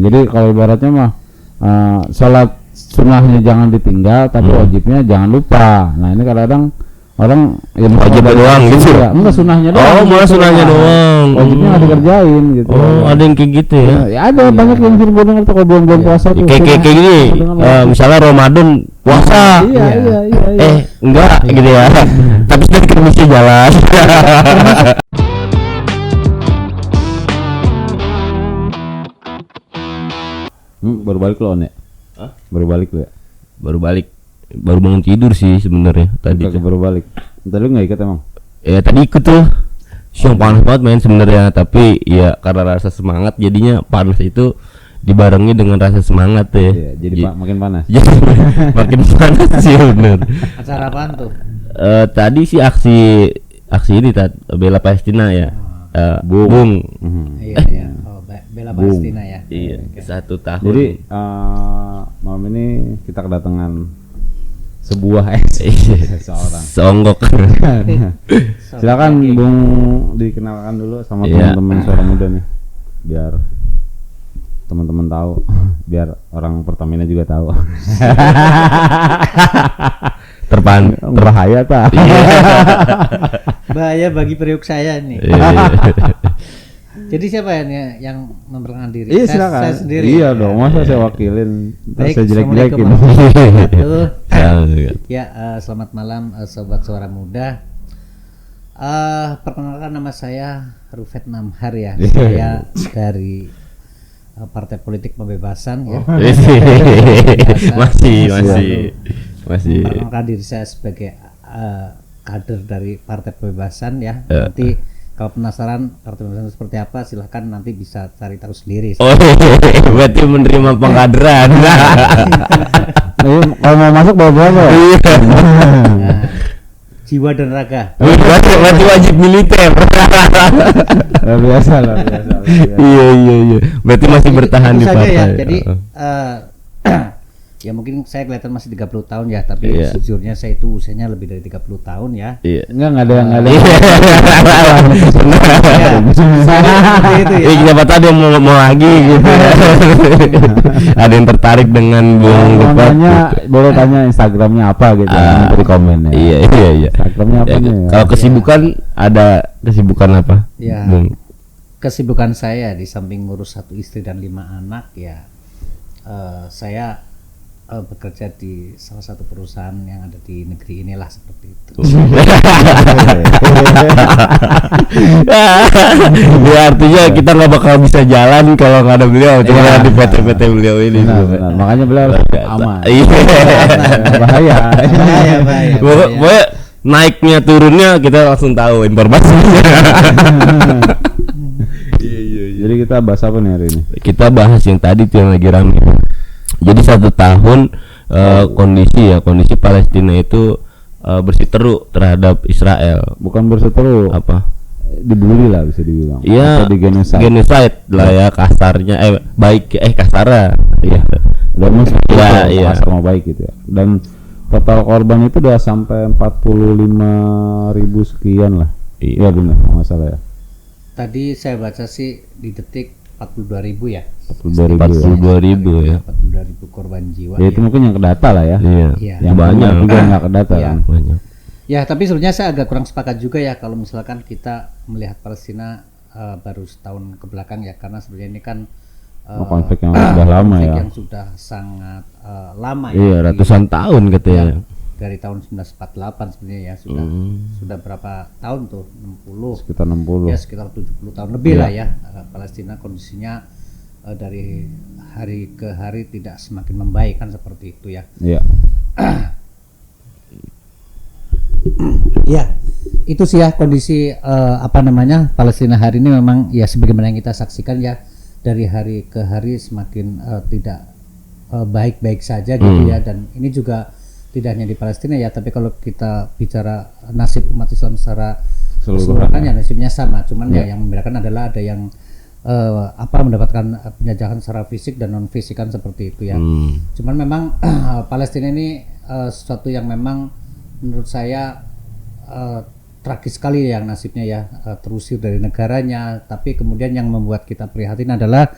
Jadi kalau ibaratnya mah sholat sunnahnya jangan ditinggal, tapi wajibnya jangan lupa. Nah ini kadang-kadang orang yang wajib doang gitu ya, enggak sunnahnya doang. Malah sunnahnya doang. Wajibnya nggak dikerjain gitu. Ada yang kayak gitu ya. Ya ada banyak yang gue dengar tuh kalau bulan puasa tuh. Kayak gini, misalnya Ramadan puasa. Iya. Enggak gitu ya. Tapi sudah dikasih jalan. Baru balik lo Nek? Hah? Baru balik lo ya? Baru bangun tidur sih sebenarnya tadi. Baru balik. Tadi lu nggak ikut emang? Ya tadi ikut tuh. Siang panas banget main sebenarnya, tapi ya karena rasa semangat jadinya panas itu dibarengi dengan rasa semangat ya. Iya, jadi makin panas. Jadi makin panas sih bener. Acara apaan tuh? Tadi sih aksi ini bela Palestina ya. Bung. Iya. Oh, bela Palestina ya. Iya, 1 tahun. Jadi malam ini kita kedatangan sebuah seorang Songgok. Silakan Bung dikenalkan dulu sama teman-teman suara muda nih, biar teman-teman tahu, biar orang Pertamina juga tahu. Berbahaya tak? Bahaya bagi periuk saya nih. Jadi siapa yang memperkenalkan diri? Iya silakan. Saya sendiri. Iya dong, masa saya wakilin. Baik, saya jelek-jelekin. Ya, selamat malam sobat suara muda. Perkenalkan nama saya Rufet Namhar ya. Saya dari Partai Politik Pembebasan ya. Masih. Perkenalkan diri saya sebagai kader dari Partai Pembebasan ya. Nanti kalau penasaran Partai Pembebasan seperti apa, silahkan nanti bisa cari tahu sendiri. Berarti menerima pengkaderan. Kalau mau masuk bawa berapa? Jiwa dan raga. Berarti wajib militer. Luar biasa. Iya. Berarti masih bertahan di partai. Ya. Jadi ya mungkin saya kelihatan masih 30 tahun ya, tapi sejujurnya saya itu usianya lebih dari 30 tahun ya. Iya. Enggak ada. Iya, siapa tahu dia mau lagi gitu ya. Ada yang tertarik dengan Bung Rufet. Boleh tanya Instagramnya apa gitu, nanti di komen ya. Iya. Instagramnya apa nih? Kalau kesibukan ada kesibukan apa? Ya. Bung. Kesibukan saya di samping ngurus 1 istri dan 5 anak ya, saya bekerja di salah satu perusahaan yang ada di negeri inilah seperti itu. Ya artinya kita nggak bakal bisa jalan kalau nggak ada beliau, cuma di PT beliau ini. Benar. Makanya beliau aman. Iya. Bahaya. Pokoknya naiknya turunnya kita langsung tahu informasinya. Iya. Jadi kita bahas apa nih hari ini? Kita bahas yang tadi tuh yang lagi rame. Jadi 1 tahun kondisi Palestina itu bersiteru terhadap Israel. Bukan berseteru, Apa? dibully lah bisa dibilang. Iya. Di Genocide lah ya kasarnya. Kasarnya. Iya. Dan Iya. kasar mau baik gitu ya. Dan total korban itu udah sampai 45.000 sekian lah. Iya benar, nggak salah ya. Tadi saya baca sih di Detik 42.000 ya. 42.000 ya. 42.000 korban jiwa. Ya itu mungkin yang kedata lah ya. Iya. Yang banyak juga nggak kedata Iya. kan. Banyak. Ya, tapi sebenarnya saya agak kurang sepakat juga ya kalau misalkan kita melihat Palestina baru setahun ke belakang ya, karena sebenarnya ini kan konflik yang sudah lama ya. yang sudah sangat lama ya. Iya, ratusan tahun katanya. Dari tahun 1948 sebenarnya ya sudah berapa tahun tuh? 60. Sekitar 60. Ya, sekitar 70 tahun lebih lah ya. Palestina kondisinya dari hari ke hari tidak semakin membaik kan seperti itu ya. Iya. Ya, itu sih ya kondisi Palestina hari ini memang ya sebagaimana yang kita saksikan ya, dari hari ke hari semakin tidak baik-baik saja gitu ya. Dan ini juga tidak hanya di Palestina ya, tapi kalau kita bicara nasib umat Islam secara keseluruhan ya nasibnya sama, cuman ya yang membedakan adalah ada yang mendapatkan penjajahan secara fisik dan non fisik kan seperti itu ya. Cuman memang Palestina ini sesuatu yang memang menurut saya tragis sekali yang nasibnya ya, terusir dari negaranya. Tapi kemudian yang membuat kita prihatin adalah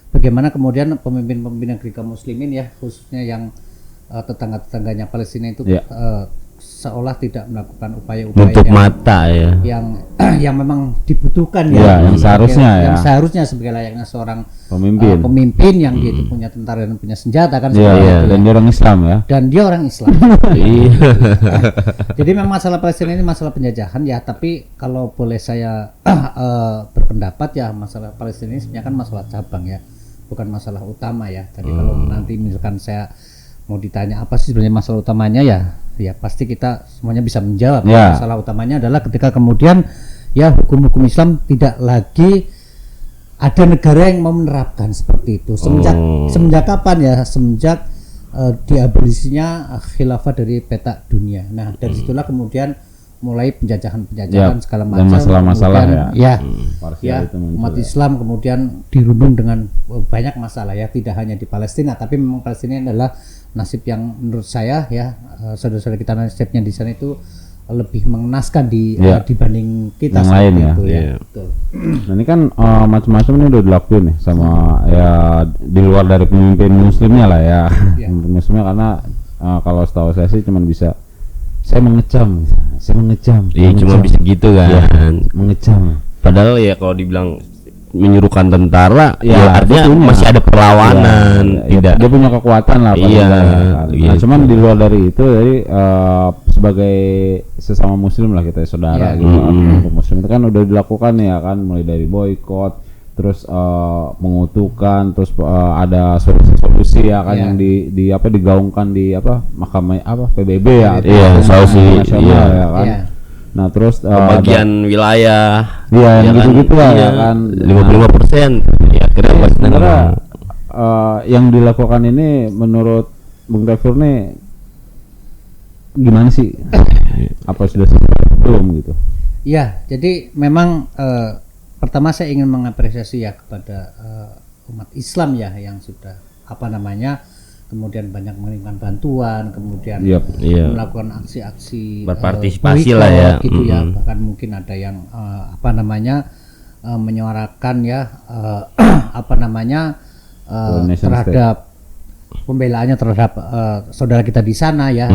bagaimana kemudian pemimpin-pemimpin negeri kaum muslimin ya, khususnya yang tetangga-tetangganya Palestina itu seolah tidak melakukan upaya-upaya Nutup mata ya. yang memang dibutuhkan yang seharusnya yang seharusnya sebagai layaknya seorang pemimpin yang dia itu punya tentara dan punya senjata kan dan dia orang Islam ya. Dan dia orang Islam. Iya. Jadi memang masalah Palestina ini masalah penjajahan ya, tapi kalau boleh saya berpendapat ya, masalah Palestina ini sebenarnya kan masalah cabang ya, bukan masalah utama ya. Jadi kalau nanti misalkan saya mau ditanya apa sih sebenarnya masalah utamanya ya pasti kita semuanya bisa menjawab. Masalah utamanya adalah ketika kemudian ya hukum-hukum Islam tidak lagi ada negara yang mau menerapkan seperti itu. Semenjak kapan ya? Semenjak diabolisinya khilafah dari peta dunia. Nah, dari situlah kemudian mulai penjajahan segala macam dan masalah-masalah ya umat Islam kemudian dirundung dengan banyak masalah ya, tidak hanya di Palestina, tapi memang Palestina adalah nasib yang menurut saya ya saudara-saudara kita nasibnya di sana itu lebih mengenaskan dibanding kita yang lain ya. Itu, betul. Nah, ini kan macam-macam ini udah dilakuin nih sama ya di luar dari pemimpin muslimnya lah ya. Pemimpin muslimnya karena kalau setahu saya sih cuma bisa saya mengecam. Iya, cuma bisa gitu kan. Mengecam. Padahal ya kalau dibilang menyuruhkan tentara artinya masih ada perlawanan, tidak. Dia punya kekuatan lah. Nah, cuman di luar dari itu, jadi sebagai sesama muslim lah kita saudara gitu. Untuk muslim itu kan udah dilakukan ya kan, mulai dari boykot, terus mengutuhkan, terus ada solusi-solusi ya kan yang digaungkan di mahkamah PBB ya. Solusi ya kan. Nah terus bagian wilayah yang gitu-gitu lah ya kan 55% ya kira-kira yang dilakukan ini menurut Bung Tafur nih gimana sih? Apa sudah belum gitu? Ya, jadi memang pertama saya ingin mengapresiasi ya kepada umat Islam ya yang sudah kemudian banyak mengirimkan bantuan, kemudian melakukan aksi-aksi berpartisipasi lah ya, gitu ya. Bahkan mungkin ada yang menyuarakan ya terhadap pembelaannya terhadap saudara kita di sana ya,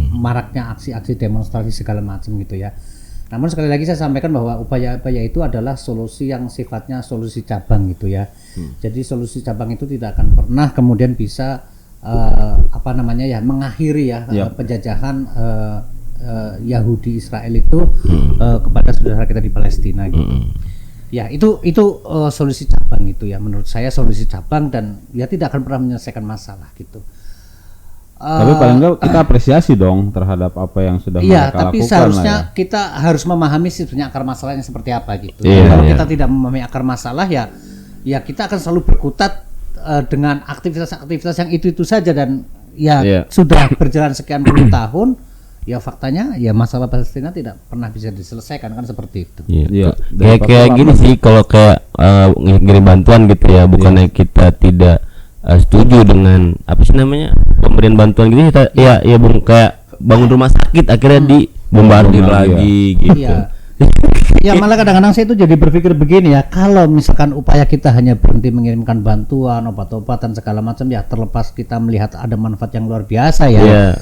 maraknya aksi-aksi demonstrasi segala macam gitu ya. Namun sekali lagi saya sampaikan bahwa upaya-upaya itu adalah solusi yang sifatnya solusi cabang gitu ya. Jadi solusi cabang itu tidak akan pernah kemudian bisa mengakhiri penjajahan Yahudi Israel itu kepada saudara kita di Palestina gitu. Ya itu solusi cabang gitu ya, menurut saya solusi cabang dan ya tidak akan pernah menyelesaikan masalah gitu. Tapi paling enggak kita apresiasi dong terhadap apa yang sudah mereka lakukan. Tapi seharusnya kita harus memahami sebenarnya akar masalahnya seperti apa gitu. Kalau kita tidak memahami akar masalah ya kita akan selalu berkutat dengan aktivitas-aktivitas yang itu saja dan sudah berjalan sekian puluh tahun ya faktanya ya masalah Palestina tidak pernah bisa diselesaikan kan seperti itu. Kayak gini sih kalau kayak ngirim bantuan gitu ya, bukannya kita tidak setuju dengan apa sih namanya pemberian bantuan gitu kita kayak bangun rumah sakit akhirnya dibombardir lagi gitu. Ya malah kadang-kadang saya itu jadi berpikir begini ya, kalau misalkan upaya kita hanya berhenti mengirimkan bantuan, obat-obatan segala macam ya, terlepas kita melihat ada manfaat yang luar biasa ya.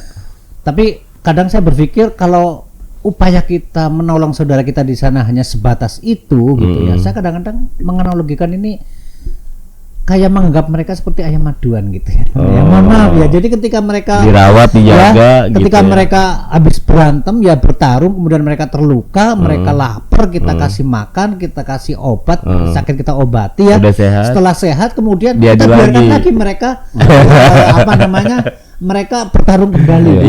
Tapi kadang saya berpikir kalau upaya kita menolong saudara kita di sana hanya sebatas itu gitu ya, saya kadang-kadang menganalogikan ini kayak menganggap mereka seperti ayam maduan gitu ya. Ya mohon maaf ya. Jadi ketika mereka dirawat, dijaga ketika mereka habis berantem ya bertarung, kemudian mereka terluka, mereka lapar, kita kasih makan, kita kasih obat, sakit kita obati ya. Setelah sehat kemudian kita biarkan lagi mereka mereka bertarung kembali.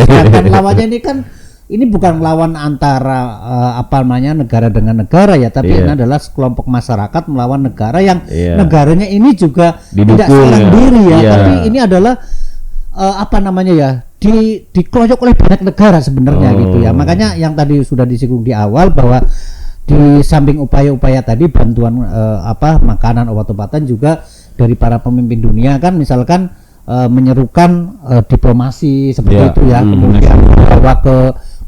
Sedangkan lawannya ini kan ini bukan lawan antara negara dengan negara ya, tapi ini adalah sekelompok masyarakat melawan negara yang negaranya ini juga tidak serang diri ya, tapi ini adalah dikeroyok oleh banyak negara sebenarnya gitu ya. Makanya yang tadi sudah disinggung di awal bahwa di samping upaya-upaya tadi bantuan makanan, obat-obatan juga dari para pemimpin dunia kan misalkan menyerukan diplomasi seperti itu ya, kemudian bawa ke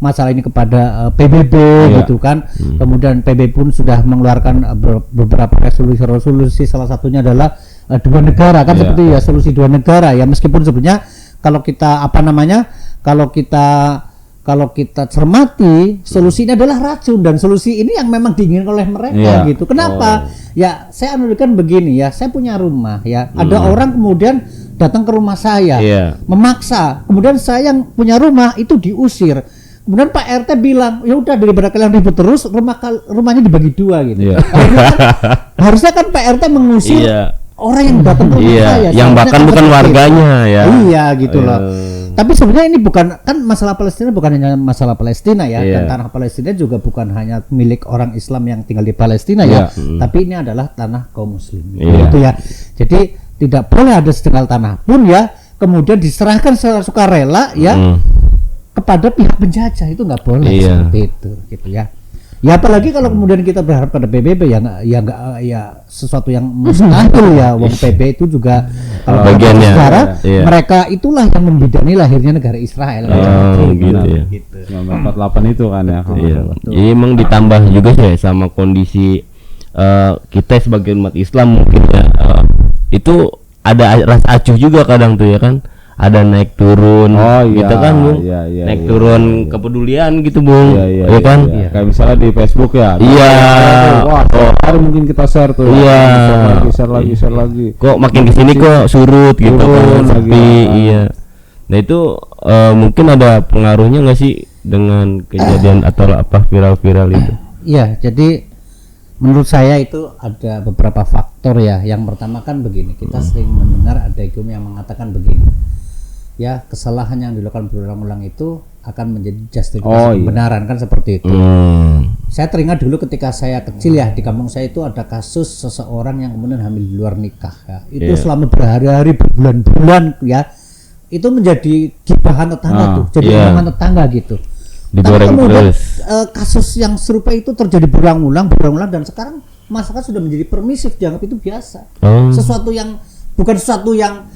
masalah ini kepada PBB gitu kan. Kemudian PBB pun sudah mengeluarkan beberapa resolusi, salah satunya adalah dua negara kan Iya. seperti ya solusi dua negara ya, meskipun sebenarnya kalau kita kalau kita cermati solusinya adalah racun, dan solusi ini yang memang diinginkan oleh mereka Iya. gitu. Kenapa? Ya saya analogikan begini ya, saya punya rumah ya, ada orang kemudian datang ke rumah saya Iya. memaksa, kemudian saya yang punya rumah itu diusir. Kemudian Pak RT bilang, ya udah daripada kalian ribut terus, rumahnya dibagi dua gitu. Iya. Harusnya kan Pak RT mengusir Iya. orang yang datang ke rumah Iya, saya. yang Seharusnya bahkan kan bukan seperti itu. warganya ya. Iya gitu loh. Tapi sebenarnya ini bukan, kan masalah Palestina bukan hanya masalah Palestina ya, Iya. dan tanah Palestina juga bukan hanya milik orang Islam yang tinggal di Palestina ya, tapi ini adalah tanah kaum muslim. Iya. Gitu ya. Jadi tidak boleh ada setengah tanah pun ya kemudian diserahkan secara sukarela ya kepada pihak penjajah, itu nggak boleh Iya. seperti itu gitu ya. Ya apalagi kalau kemudian kita berharap pada PBB ya sesuatu yang mustahil ya. Wong PBB itu juga kalau Bagiannya, sejarah iya. mereka itulah yang membidani lahirnya negara Israel. Oh, gitu ya. Gitu. 1948 itu kan ya. Iya. Jadi emang ditambah juga sih sama kondisi kita sebagai umat Islam mungkin ya, itu ada rasa acuh juga kadang tuh ya kan, ada naik turun Oh, iya, gitu kan Bung, iya, iya, naik iya, turun iya, iya. kepedulian gitu Bung, Iya, ya kan. iya. Kayak misalnya di Facebook ya. Iya. Wah, hari mungkin kita share tuh. Iya. Share lagi. Kok makin kesini kok surut gitu kan, Turun lagi. sepi. Iya. Nah itu mungkin ada pengaruhnya nggak sih dengan kejadian atau apa viral-viral itu? Iya, jadi menurut saya itu ada beberapa faktor ya. Yang pertama kan begini, kita sering mendengar ada hukum yang mengatakan begini. Ya, kesalahan yang dilakukan berulang-ulang itu akan menjadi justifikasi kebenaran kan seperti itu. Saya teringat dulu ketika saya kecil ya, di kampung saya itu ada kasus seseorang yang kemudian hamil di luar nikah ya. Itu selama berhari-hari, berbulan-bulan ya. Itu menjadi gibahan tetangga tuh, jadi omongan tetangga gitu. Tapi Digoreng kemudian terus. kasus yang serupa itu terjadi berulang-ulang dan sekarang masyarakat sudah menjadi permisif, dianggap itu biasa. Sesuatu yang bukan sesuatu yang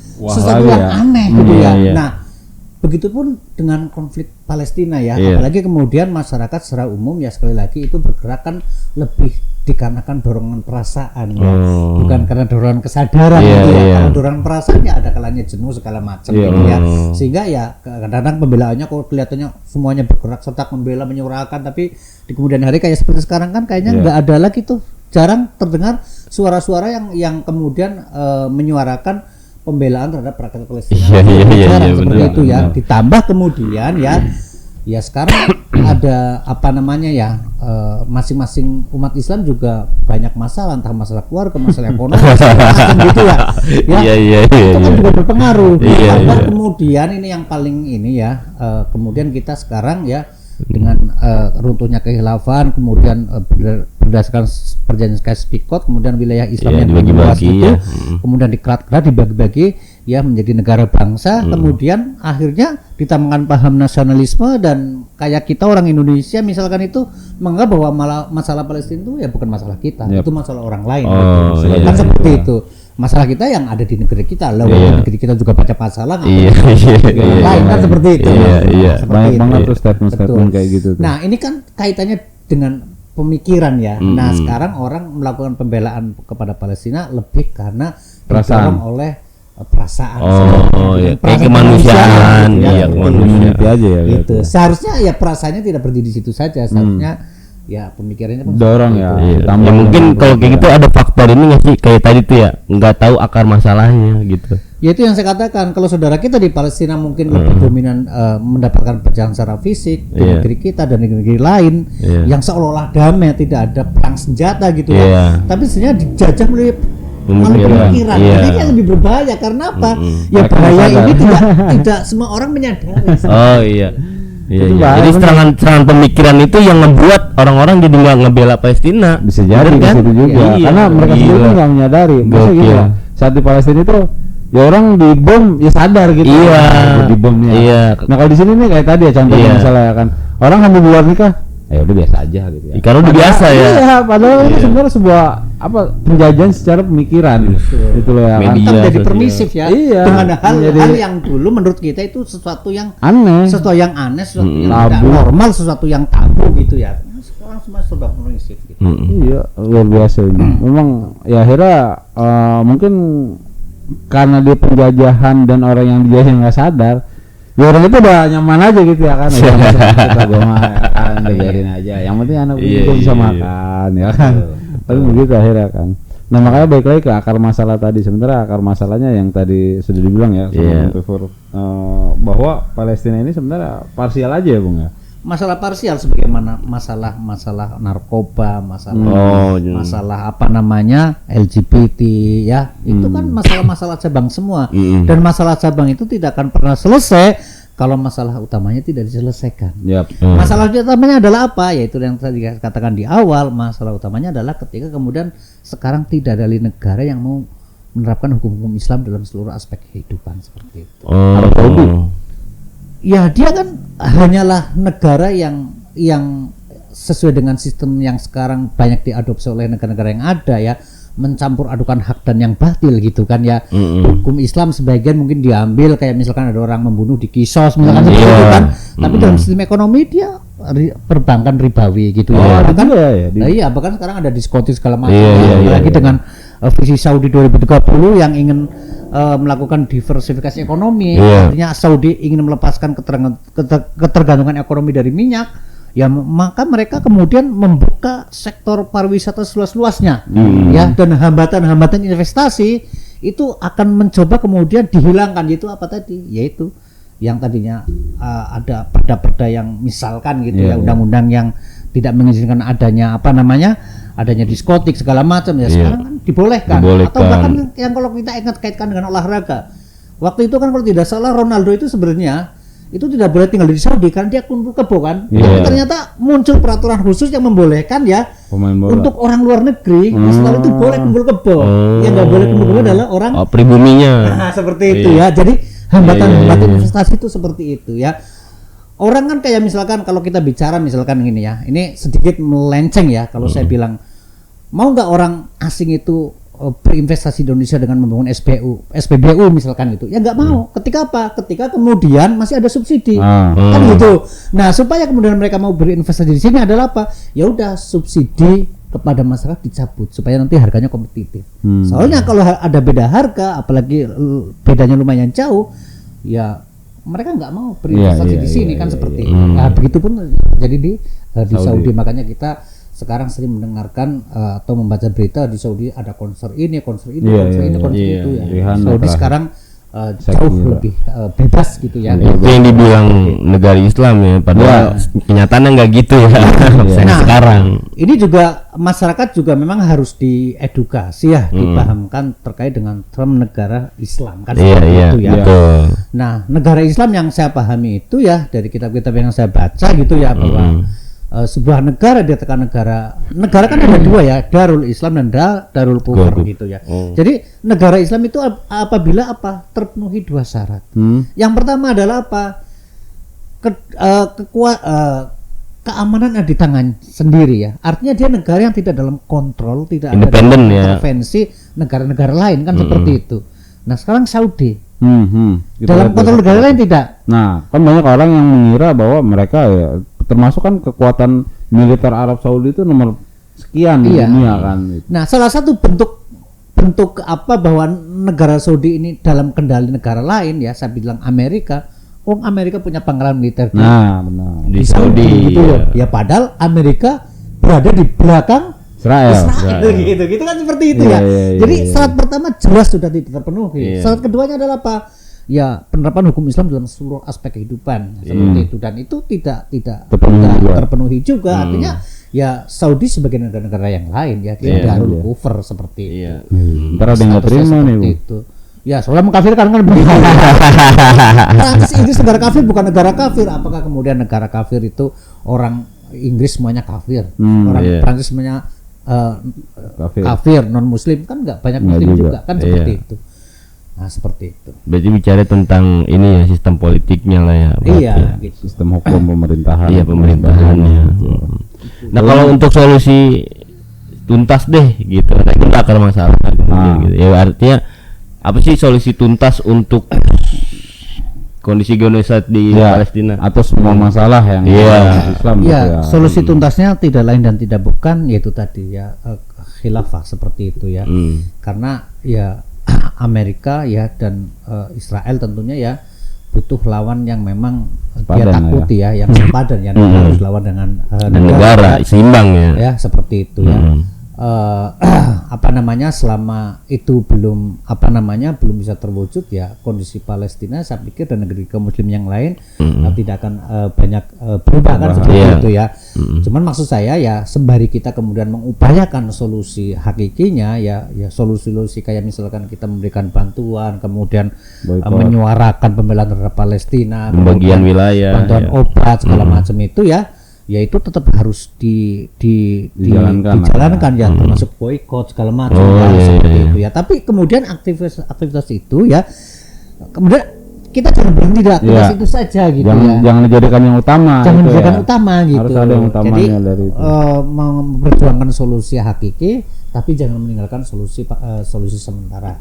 aneh gitu ya. Iya. Nah, begitupun dengan konflik Palestina ya, Iya. apalagi kemudian masyarakat secara umum ya sekali lagi itu bergerak kan lebih dikarenakan dorongan perasaan ya, bukan karena dorongan kesadaran gitu ya. Kalau dorongan perasaan ya ada kalanya jenuh segala macam gitu ya, sehingga ya kadang-kadang pembelaannya kok kelihatannya semuanya bergerak serta membela menyuarakan, tapi di kemudian hari kayak seperti sekarang kan kayaknya nggak ada lagi tuh, jarang terdengar suara-suara yang kemudian menyuarakan pembelaan terhadap rakyat Palestina. Iya, Seperti benar, itu ya. Ditambah kemudian ya sekarang ada apa namanya ya, masing-masing umat Islam juga banyak masalah, entah masalah keluarga, masalah ekonomi, macam gitu ya. Iya. Itu kan juga berpengaruh. Iya, Ditambah iya. kemudian ini yang paling ini ya, kemudian kita sekarang ya dengan runtuhnya kekhilafan, kemudian berdasarkan perjanjian Sykes-Picot, kemudian wilayah Islam Iya, yang dibagi-bagi luas itu, ya. kemudian dikerat-kerat, dibagi-bagi ya menjadi negara bangsa, kemudian akhirnya ditambahkan paham nasionalisme, dan kayak kita orang Indonesia misalkan itu menganggap bahwa masalah Palestina itu ya bukan masalah kita, itu masalah orang lain. Oh, kan iya, seperti itu. Masalah kita yang ada di negeri kita, lah negeri kita juga baca masalah, Iya. lain kan seperti itu. Iya. Seperti Banyak itu. banget tuh statement-statement Betul. kayak gitu tuh. Nah, ini kan kaitannya dengan pemikiran ya. Nah, sekarang orang melakukan pembelaan kepada Palestina lebih karena Perasaan. didorong oleh perasaan. Iya. Kayak Perasaan kemanusiaan, gitu ya. iya, Gitu. kemanusiaan. Community aja ya. Gitu. Seharusnya ya perasaannya tidak berdiri di situ saja, seharusnya ya pemikirannya pun Dorong seperti ya. itu. Iya. Tambah Ya mungkin dengan kalau kayak gitu ada faktor ini nggak sih, kayak tadi tuh ya nggak tahu akar masalahnya gitu. Ya itu yang saya katakan, kalau saudara kita di Palestina mungkin lebih dominan mendapatkan pecahan secara fisik di Iya. negeri kita dan negeri lain yang seolah-olah damai, tidak ada perang senjata gitu Iya. ya. Tapi sebenarnya dijajah melalui Pemikiran. pemikiran. Iya. Jadi ini yang lebih berbahaya karena apa? Ya Mereka bahaya sadar. ini tidak semua orang menyadari. Oh iya. Iya, Itu iya. bahaya, Jadi bener. serangan pemikiran itu yang ngebuat orang-orang jadi nggak ngebela Palestina. Bisa jadi Bener di kan? situ juga. Iya. Karena mereka Gila. sendiri nggak menyadari. Masa Gokil. gitu ya, saat di Palestina itu ya orang dibom ya sadar gitu. Iya. Di bomnya. Iya. Nah kalau di sini nih kayak tadi ya contohnya Iya. misalnya kan orang hamil di luar nikah, ya udah biasa aja gitu ya. Karena udah biasa ya. Iya, padahal itu sebenarnya sebuah apa penjajahan secara pemikiran. Itu loh ya. kan. Media. Kita menjadi sosial. permisif ya Iya, dengan menjadi- hal yang dulu menurut kita itu sesuatu yang Aneh. sesuatu yang aneh, sesuatu yang Tabu. tidak normal, sesuatu yang tabu gitu ya. Nah, sekarang orang semua serba permisif gitu. Iya, luar biasa ini. Memang ya akhirnya mungkin karena dia penjajahan dan orang yang dijajah nggak sadar, ya orang itu udah nyaman aja gitu ya kan. Ya, kita gue mah ya kan, biarin aja. Yang penting anak gue bisa makan ya kan. Paling begitu akhirnya kan. Nah makanya balik lagi ke akar masalah tadi. Sementara akar masalahnya yang tadi sudah dibilang ya sama bahwa Palestina ini sebenarnya parsial aja ya Bung ya. Masalah parsial sebagaimana masalah narkoba, masalah apa namanya LGBT ya, itu kan masalah-masalah cabang semua. Dan masalah cabang itu tidak akan pernah selesai kalau masalah utamanya tidak diselesaikan. Masalah utamanya adalah apa? Yaitu yang tadi katakan di awal, masalah utamanya adalah ketika kemudian sekarang tidak ada negara yang mau menerapkan hukum-hukum Islam dalam seluruh aspek kehidupan seperti itu. Ya dia kan hanyalah negara yang sesuai dengan sistem yang sekarang banyak diadopsi oleh negara-negara yang ada ya, mencampur adukan hak dan yang batil gitu kan ya. Hukum Islam sebagian mungkin diambil, kayak misalkan ada orang membunuh di kisos misalkan seperti itu kan, tapi dalam sistem ekonomi dia perbankan ribawi gitu ya. Bahkan bahkan sekarang ada diskotik segala macam, lagi dengan visi Saudi 2030 yang ingin melakukan diversifikasi ekonomi, artinya Saudi ingin melepaskan ketergantungan ekonomi dari minyak, ya maka mereka kemudian membuka sektor pariwisata seluas-luasnya, ya, dan hambatan-hambatan investasi itu akan mencoba kemudian dihilangkan. Yaitu apa tadi? Yaitu yang tadinya ada perda-perda yang misalkan gitu undang-undang yang tidak mengizinkan adanya adanya diskotik segala macam ya, sekarang kan dibolehkan. Atau bahkan yang kalau kita ingat kaitkan dengan olahraga, waktu itu kan kalau tidak salah Ronaldo itu sebenarnya itu tidak boleh tinggal di Saudi karena dia kumpul kebo kan. Tapi ternyata muncul peraturan khusus yang membolehkan ya untuk orang luar negeri setelah itu boleh kumpul kebo. Yang nggak boleh kumpul kebo adalah orang pribuminya. Nah, seperti itu ya. Jadi hambatan investasi itu seperti itu ya. Orang kan kayak misalkan kalau kita bicara misalkan gini ya, ini sedikit melenceng ya kalau saya bilang, mau nggak orang asing itu berinvestasi di Indonesia dengan membangun SPBU misalkan itu? Ya nggak mau. Ketika apa? Ketika kemudian masih ada subsidi, kan gitu. Nah supaya kemudian mereka mau berinvestasi di sini adalah apa? Ya udah subsidi kepada masyarakat dicabut supaya nanti harganya kompetitif. Soalnya kalau ada beda harga, apalagi bedanya lumayan jauh, ya mereka nggak mau berinvestasi di sini kan seperti itu. Nah, begitupun terjadi di Saudi. Makanya kita sekarang sering mendengarkan atau membaca berita di Saudi ada konser ini, konser itu ya. Saudi sekarang jauh lebih bebas gitu ya. Itu yang dibilang negara Islam ya, padahal kenyataannya nggak gitu ya. Nah, sekarang ini juga masyarakat juga memang harus diedukasi ya, dipahamkan terkait dengan term negara Islam kan seperti itu ya. Nah, negara Islam yang saya pahami itu ya dari kitab-kitab yang saya baca gitu ya, bahwa sebuah negara dikatakan negara kan ada dua ya, Darul Islam dan Darul Kufur gitu ya. Jadi negara Islam itu apabila terpenuhi dua syarat. Yang pertama adalah keamanan ada di tangan sendiri ya. Artinya dia negara yang tidak dalam kontrol, tidak independen ada intervensi negara-negara lain kan seperti itu. Nah sekarang Saudi dalam kontrol negara lain tidak. Nah kan banyak orang yang mengira bahwa mereka ya, termasuk kan kekuatan militer Arab Saudi itu nomor sekian di dunia kan. Nah salah satu bentuk bahwa negara Saudi ini dalam kendali negara lain ya, saya bilang Amerika. Amerika punya pangkalan militer di Saudi gitu loh. Ya padahal Amerika berada di belakang Israel. Gitu kan seperti itu ya. Jadi syarat pertama jelas sudah tidak terpenuhi. Syarat keduanya adalah apa? Ya penerapan hukum Islam dalam seluruh aspek kehidupan seperti itu, dan itu tidak terpenuhi juga. Artinya ya Saudi sebagai negara-negara yang lain ya dia Darul Kufur seperti itu. Ntar ada yang nggak terima nih itu. Ya soalnya mengkafirkan kan begitu. Prancis Inggris negara kafir bukan negara kafir. Apakah kemudian negara kafir itu orang Inggris semuanya kafir, orang Prancis semuanya kafir non Muslim kan nggak banyak Muslim juga kan seperti itu. Nah seperti itu. Berarti bicara tentang ini ya sistem politiknya lah ya. Gitu. Sistem hukum pemerintahan. Iya pemerintahannya. Nah kalau untuk solusi tuntas deh gitu, itu akar masalah gitu. Ya artinya apa sih solusi tuntas untuk kondisi genocide di Ya, Palestina. atau semua masalah yang Iya. Islam gitu Ya, ya. solusi tuntasnya tidak lain dan tidak bukan yaitu tadi ya khilafah seperti itu ya. Karena ya Amerika ya dan Israel tentunya ya butuh lawan yang memang dia Sepadan takuti ya, yang sepadan yang harus lawan dengan negara seimbang ya. ya seperti itu ya. Apa namanya selama itu belum belum bisa terwujud ya kondisi Palestina saya pikir dan negeri kaum muslim yang lain tidak akan banyak berubah kan seperti itu ya. Cuman maksud saya ya sembari kita kemudian mengupayakan solusi hakikinya ya solusi kayak misalkan kita memberikan bantuan kemudian menyuarakan pembelaan terhadap Palestina, pembagian wilayah, bantuan obat segala macam itu ya itu tetap harus dijalankan ya termasuk boykot segala macam seperti itu ya. Tapi kemudian aktivitas itu ya kemudian kita jangan berhenti di aktivitas itu saja gitu jangan dijadikan yang utama. Jangan dijadikan ya. utama gitu. Harus ada yang utamanya. Jadi dari itu. memperjuangkan solusi hakiki tapi jangan meninggalkan solusi sementara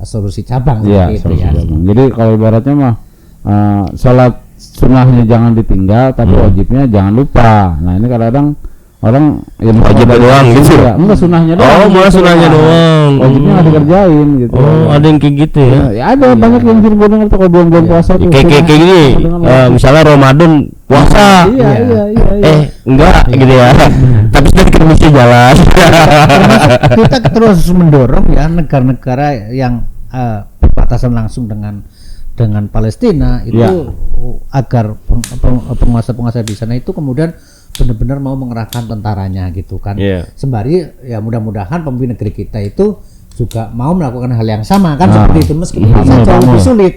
solusi cabang gitu ya. Jadi kalau ibaratnya mah sholat sunnahnya jangan ditinggal tapi wajibnya jangan lupa. Nah ini kadang-kadang orang ya wajib doang gitu ya. Enggak sunnahnya doang. Oh malah sunnahnya doang. Wajibnya nggak dikerjain gitu. Oh ada yang kayak gitu ya. Ya ada banyak yang sering gue dengar tuh kalau bulan puasa tuh. Kayak gini. Misalnya Ramadan puasa. Iya. Enggak gitu ya. Tapi sudah mesti jalan. Termasuk kita terus mendorong ya negara-negara yang berbatasan langsung dengan Palestina itu agar penguasa-penguasa di sana itu kemudian benar-benar mau mengerahkan tentaranya gitu kan. Sembari ya mudah-mudahan pemimpin negeri kita itu juga mau melakukan hal yang sama kan seperti itu meskipun jauh lebih sulit.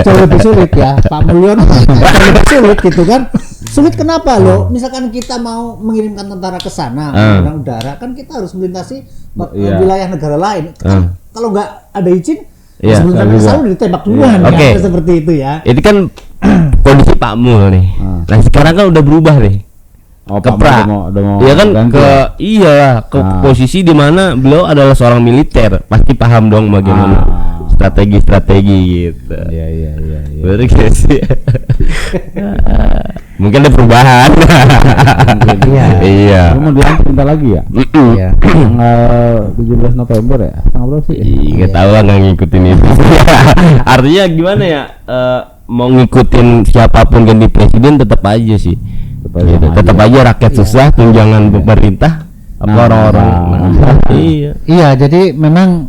Jauh lebih sulit ya Pak Mulyono jauh lebih sulit gitu kan. Sulit kenapa loh? Misalkan kita mau mengirimkan tentara ke sana menggunakan udara kan kita harus melintasi wilayah negara lain. Kan, kalau nggak ada izin sebelum selalu ditembak duluan ya, seperti itu ya. Itu kan kondisi Pak Mul nih. Nah sekarang kan udah berubah nih. Keprak. Iya kan ke posisi di mana beliau adalah seorang militer, pasti paham dong bagaimana strategi gitu. Iya. Betul gak sih? Mungkin ada perubahan. Iya. Lu mau dilantik bentar lagi ya? Iya. Tanggal 17 November ya? Tanggal berapa sih? Nggak tahu lah, nggak ngikutin itu. Artinya gimana ya? Mau ngikutin siapapun ganti presiden tetap aja sih. Tetap aja rakyat susah, tunjangan pemerintah apa orang-orang. Iya, jadi memang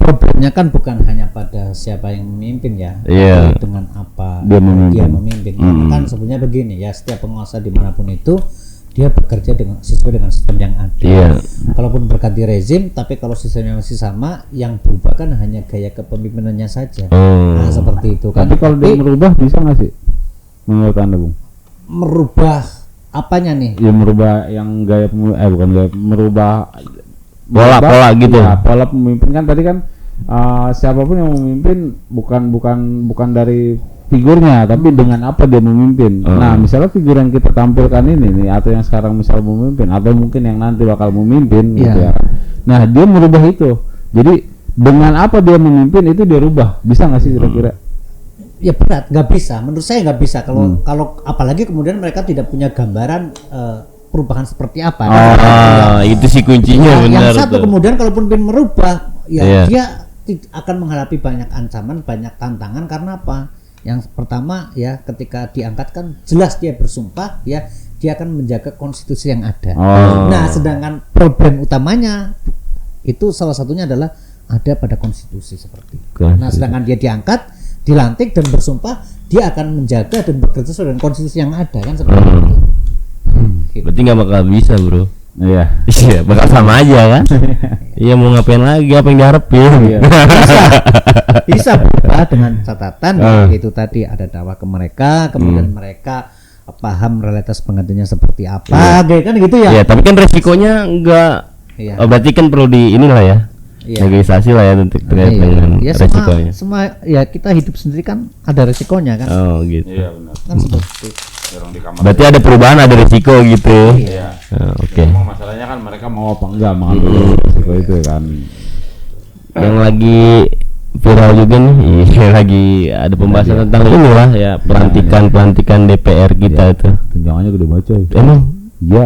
problemnya kan bukan hanya pada siapa yang memimpin ya, tapi dengan apa dia memimpin. Kan sebenarnya begini ya, setiap penguasa dimanapun itu dia bekerja sesuai dengan sistem yang ada. Kalaupun berganti rezim, tapi kalau sistemnya masih sama, yang berubah kan hanya gaya kepemimpinannya saja. Nah seperti itu kan. Tapi kalau dia merubah bisa nggak sih menurut Anda, Bung? Merubah apanya nih? Ya merubah yang merubah pola gitu. Ya, pola pemimpin kan tadi kan siapapun yang memimpin bukan dari figurnya tapi dengan apa dia memimpin. Nah, misalnya figur yang kita tampilkan ini nih atau yang sekarang misal memimpin atau mungkin yang nanti bakal memimpin gitu ya. Nah, dia merubah itu. Jadi dengan apa dia memimpin itu dia rubah. Bisa nggak sih kira-kira? Ya berat, nggak bisa. Menurut saya nggak bisa kalau apalagi kemudian mereka tidak punya gambaran perubahan seperti apa. Itu sih kuncinya benar. Yang satu kemudian kalaupun ingin merubah, dia akan menghadapi banyak ancaman, banyak tantangan karena apa? Yang pertama ya ketika diangkat kan jelas dia bersumpah ya dia akan menjaga konstitusi yang ada. Nah, sedangkan problem utamanya itu salah satunya adalah ada pada konstitusi seperti itu. Nah, sedangkan dia diangkat, dilantik dan bersumpah dia akan menjaga dan bekerja sesuai dengan konstitusi yang ada kan seperti itu. Berarti nggak bakal bisa, bro. Iya, bakal sama aja kan. Iya, mau ngapain lagi, apa yang diharapin? Bisa berubah dengan catatan itu tadi ada dakwah ke mereka, kemudian mereka paham realitas penggantinya seperti apa, kan gitu ya. Iya, tapi kan resikonya enggak. Berarti kan perlu di inilah ya. Negosiasi lah ya untuk terkait dengan resikonya. Semua ya kita hidup sendiri kan ada resikonya kan. Oh gitu. Iya benar. Kan seperti berarti ada perubahan, ada resiko gitu. Iya. Oke. Masalahnya kan mereka mau apa enggak mengambil resiko itu kan. Yang lagi viral juga nih. Iya, lagi ada pembahasan tentang inilah ya pelantikan DPR kita itu. Tunjangannya gede banget coy. Emang Iya.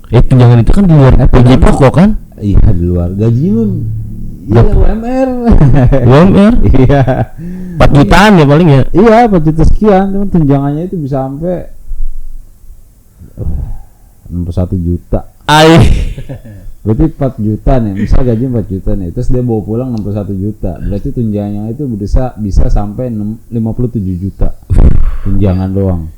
tunjangan itu kan di luar gaji pokok kan? Iya di luar gaji lu. Iya UMR. UMR Iya. 4 jutaan ya paling ya. Iya 4 juta sekian, cuman tunjangannya itu bisa sampai 61 juta. Berarti 4 juta nih, misal gaji 4 juta nih, terus dia bawa pulang 61 juta. Berarti tunjangannya itu bisa sampai 57 juta. Tunjangan doang.